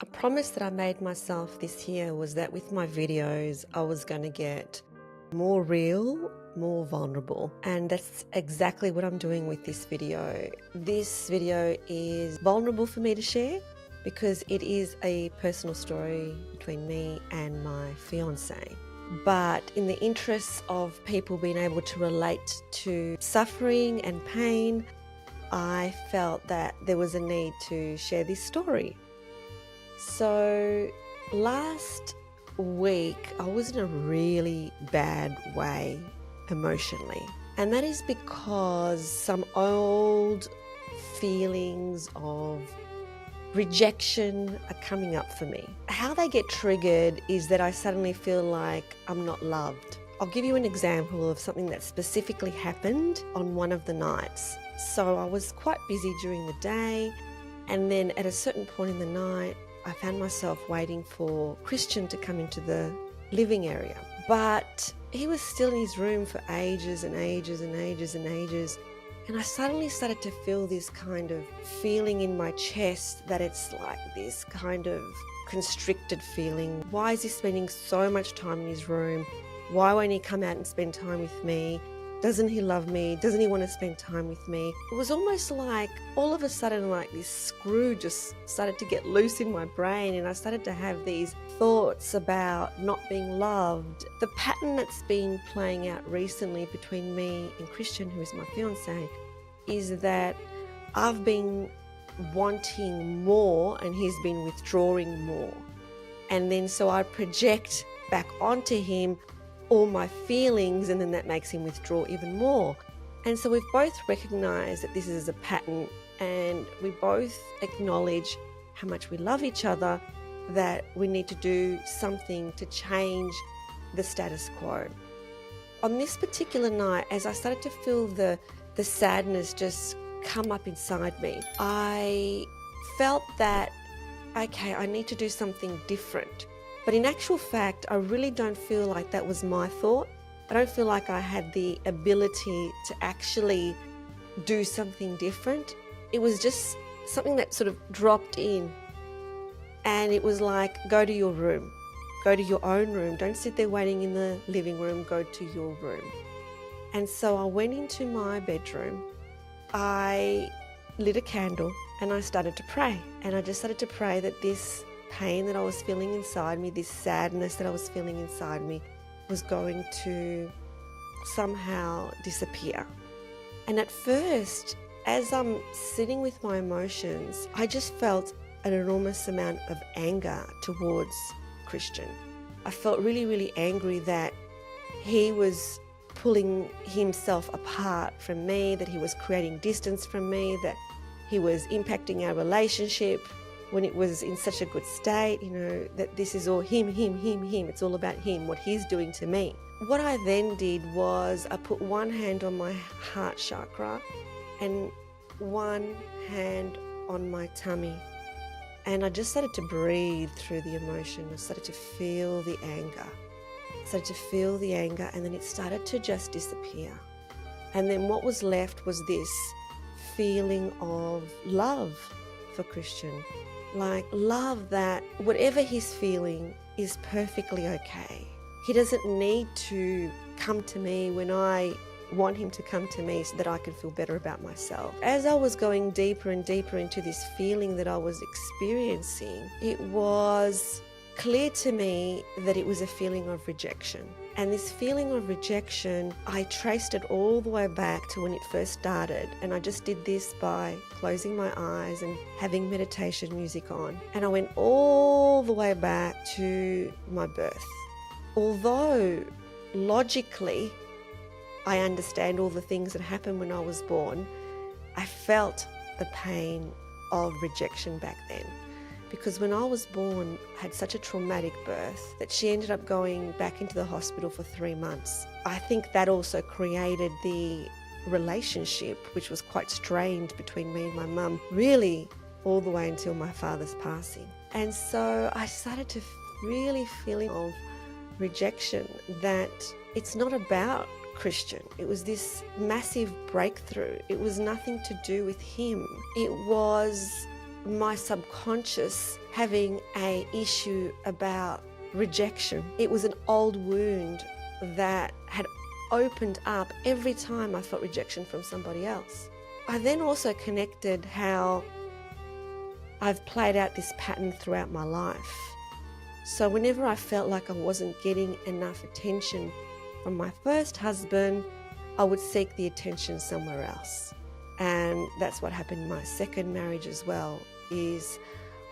A promise that I made myself this year was that with my videos, I was going to get more real, more vulnerable. And that's exactly what I'm doing with this video. This video is vulnerable for me to share because it is a personal story between me and my fiancé. But in the interests of people being able to relate to suffering and pain, I felt that there was a need to share this story. So last week, I was in a really bad way emotionally. And that is because some old feelings of rejection are coming up for me. How they get triggered is that I suddenly feel like I'm not loved. I'll give you an example of something that specifically happened on one of the nights. So I was quite busy during the day, and then at a certain point in the night, I found myself waiting for Christian to come into the living area. But he was still in his room for ages and ages and ages and ages. And I suddenly started to feel this kind of feeling in my chest that it's like this kind of constricted feeling. Why is he spending so much time in his room? Why won't he come out and spend time with me? Doesn't he love me? Doesn't he want to spend time with me? It was almost like all of a sudden like this screw just started to get loose in my brain, and I started to have these thoughts about not being loved. The pattern that's been playing out recently between me and Christian, who is my fiancé, is that I've been wanting more and he's been withdrawing more. And then so I project back onto him all my feelings, and then that makes him withdraw even more. And so we've both recognized that this is a pattern, and we both acknowledge how much we love each other, that we need to do something to change the status quo. On this particular night, as I started to feel the sadness just come up inside me, I felt that, okay, I need to do something different. But in actual fact, I really don't feel like that was my thought. I don't feel like I had the ability to actually do something different. It was just something that sort of dropped in. And it was like, go to your room. Go to your own room. Don't sit there waiting in the living room. Go to your room. And so I went into my bedroom. I lit a candle and I started to pray. And I just started to pray that this pain that I was feeling inside me, this sadness that I was feeling inside me, was going to somehow disappear. And at first, as I'm sitting with my emotions, I just felt an enormous amount of anger towards Christian. I felt really, really angry that he was pulling himself apart from me, that he was creating distance from me, that he was impacting our relationship when it was in such a good state, that this is all him. It's all about him, what he's doing to me. What I then did was I put one hand on my heart chakra and one hand on my tummy. And I just started to breathe through the emotion. I started to feel the anger. And then it started to just disappear. And then what was left was this feeling of love for Christian. Like love that whatever he's feeling is perfectly okay. He doesn't need to come to me when I want him to come to me so that I can feel better about myself. As I was going deeper and deeper into this feeling that I was experiencing, it was clear to me that it was a feeling of rejection. And this feeling of rejection, I traced it all the way back to when it first started. And I just did this by closing my eyes and having meditation music on. And I went all the way back to my birth. Although logically, I understand all the things that happened when I was born, I felt the pain of rejection back then. Because when I was born, I had such a traumatic birth that she ended up going back into the hospital for 3 months. I think that also created the relationship, which was quite strained between me and my mum, really all the way until my father's passing. And so I started to really feeling of rejection, that it's not about Christian. It was this massive breakthrough. It was nothing to do with him. It was my subconscious having an issue about rejection. It was an old wound that had opened up every time I felt rejection from somebody else. I then also connected how I've played out this pattern throughout my life. So whenever I felt like I wasn't getting enough attention from my first husband, I would seek the attention somewhere else. And that's what happened in my second marriage as well, is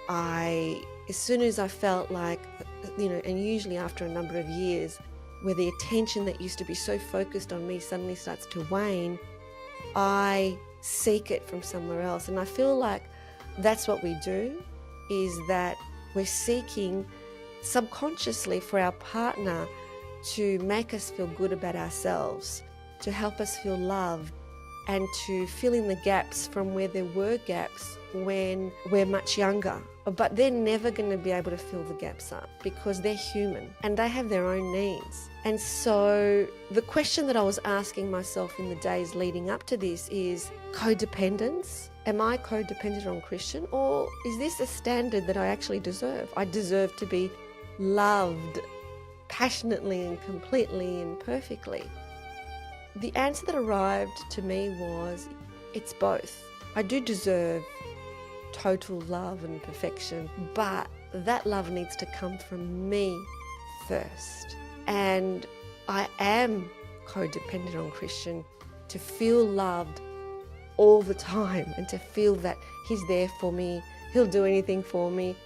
as soon as I felt like, and usually after a number of years, where the attention that used to be so focused on me suddenly starts to wane, I seek it from somewhere else. And I feel like that's what we do, is that we're seeking subconsciously for our partner to make us feel good about ourselves, to help us feel loved, and to fill in the gaps from where there were gaps when we're much younger. But they're never going to be able to fill the gaps up because they're human and they have their own needs. And so the question that I was asking myself in the days leading up to this is codependence. Am I codependent on Christian, or is this a standard that I actually deserve? I deserve to be loved passionately and completely and perfectly. The answer that arrived to me was, it's both. I do deserve total love and perfection, but that love needs to come from me first. And I am codependent on Christian to feel loved all the time and to feel that he's there for me, he'll do anything for me.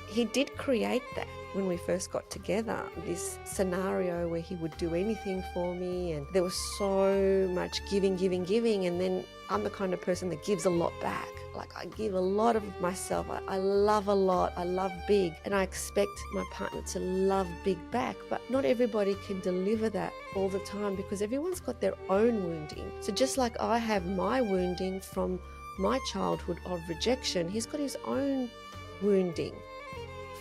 He did create that when we first got together, this scenario where he would do anything for me, and there was so much giving, and then I'm the kind of person that gives a lot back. Like, I give a lot of myself. I love a lot. I love big, and I expect my partner to love big back. But not everybody can deliver that all the time because everyone's got their own wounding. So just like I have my wounding from my childhood of rejection, he's got his own wounding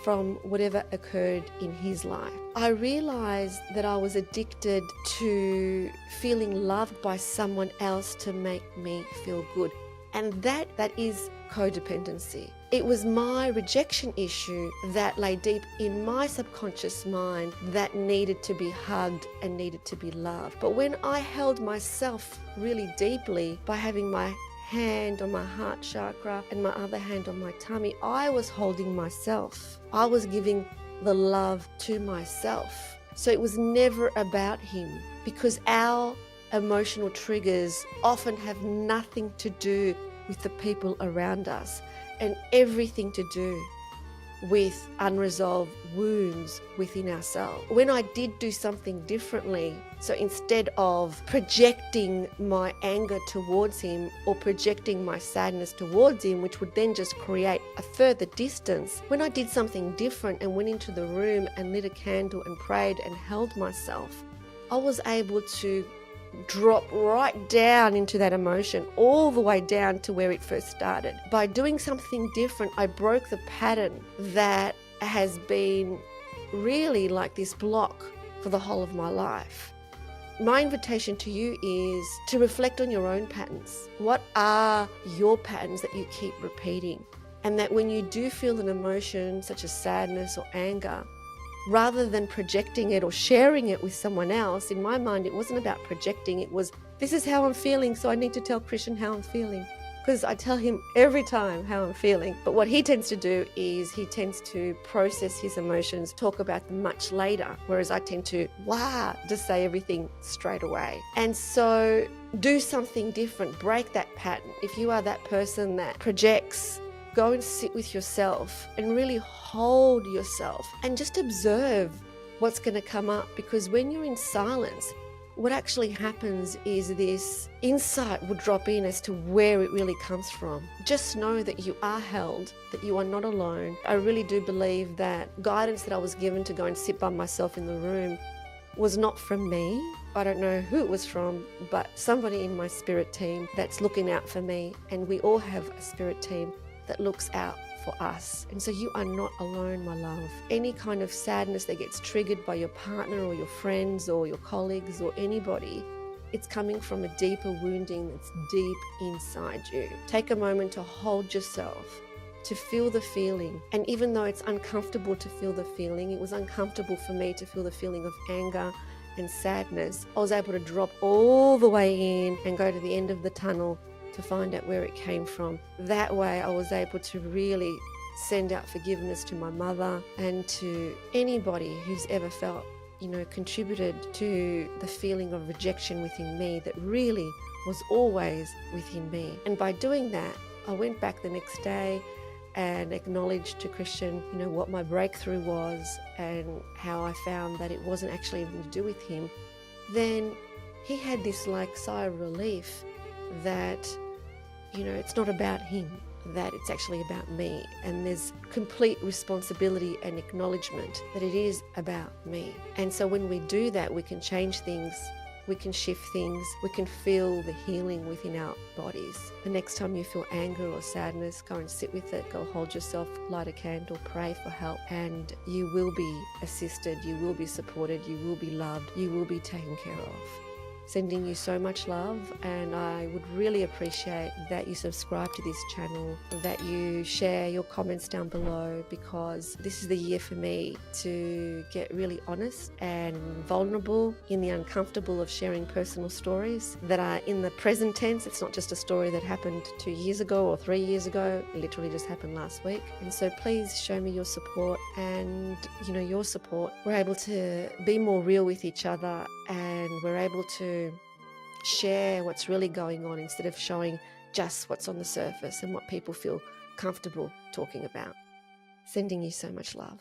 from whatever occurred in his life. I realized that I was addicted to feeling loved by someone else to make me feel good. And that is codependency. It was my rejection issue that lay deep in my subconscious mind that needed to be hugged and needed to be loved. But when I held myself really deeply by having my hand on my heart chakra and my other hand on my tummy, I was holding myself. I was giving the love to myself. So it was never about him, because our emotional triggers often have nothing to do with the people around us and everything to do with unresolved wounds within ourselves. When I did do something differently, so instead of projecting my anger towards him or projecting my sadness towards him, which would then just create a further distance, when I did something different and went into the room and lit a candle and prayed and held myself, I was able to drop right down into that emotion, all the way down to where it first started. By doing something different, I broke the pattern that has been really like this block for the whole of my life. My invitation to you is to reflect on your own patterns. What are your patterns that you keep repeating? And that when you do feel an emotion such as sadness or anger, rather than projecting it or sharing it with someone else, in my mind, it wasn't about projecting. It was, this is how I'm feeling, so I need to tell Christian how I'm feeling. Because I tell him every time how I'm feeling. But what he tends to do is he tends to process his emotions, talk about them much later, whereas I tend to, just say everything straight away. And so do something different, break that pattern. If you are that person that projects, go and sit with yourself and really hold yourself and just observe what's going to come up. Because when you're in silence, what actually happens is this insight will drop in as to where it really comes from. Just know that you are held, that you are not alone. I really do believe that guidance that I was given to go and sit by myself in the room was not from me. I don't know who it was from, but somebody in my spirit team that's looking out for me. And we all have a spirit team that looks out for us. And so you are not alone, my love. Any kind of sadness that gets triggered by your partner or your friends or your colleagues or anybody, it's coming from a deeper wounding that's deep inside you. Take a moment to hold yourself to feel the feeling. And even though it's uncomfortable to feel the feeling, it was uncomfortable for me to feel the feeling of anger and sadness. I was able to drop all the way in and go to the end of the tunnel to find out where it came from. That way I was able to really send out forgiveness to my mother and to anybody who's ever felt, contributed to the feeling of rejection within me that really was always within me. And by doing that, I went back the next day and acknowledged to Christian, what my breakthrough was and how I found that it wasn't actually anything to do with him. Then he had this sigh of relief that, it's not about him, that it's actually about me. And there's complete responsibility and acknowledgement that it is about me. And so when we do that, we can change things, we can shift things, we can feel the healing within our bodies. The next time you feel anger or sadness, go and sit with it, go hold yourself, light a candle, pray for help, and you will be assisted, you will be supported, you will be loved, you will be taken care of. Sending you so much love, and I would really appreciate that you subscribe to this channel, that you share your comments down below, because this is the year for me to get really honest and vulnerable in the uncomfortable of sharing personal stories that are in the present tense. It's not just a story that happened 2 years ago or 3 years ago. It literally just happened last week. And so please show me your support, and your support, we're able to be more real with each other, and we're able to share what's really going on instead of showing just what's on the surface and what people feel comfortable talking about. Sending you so much love.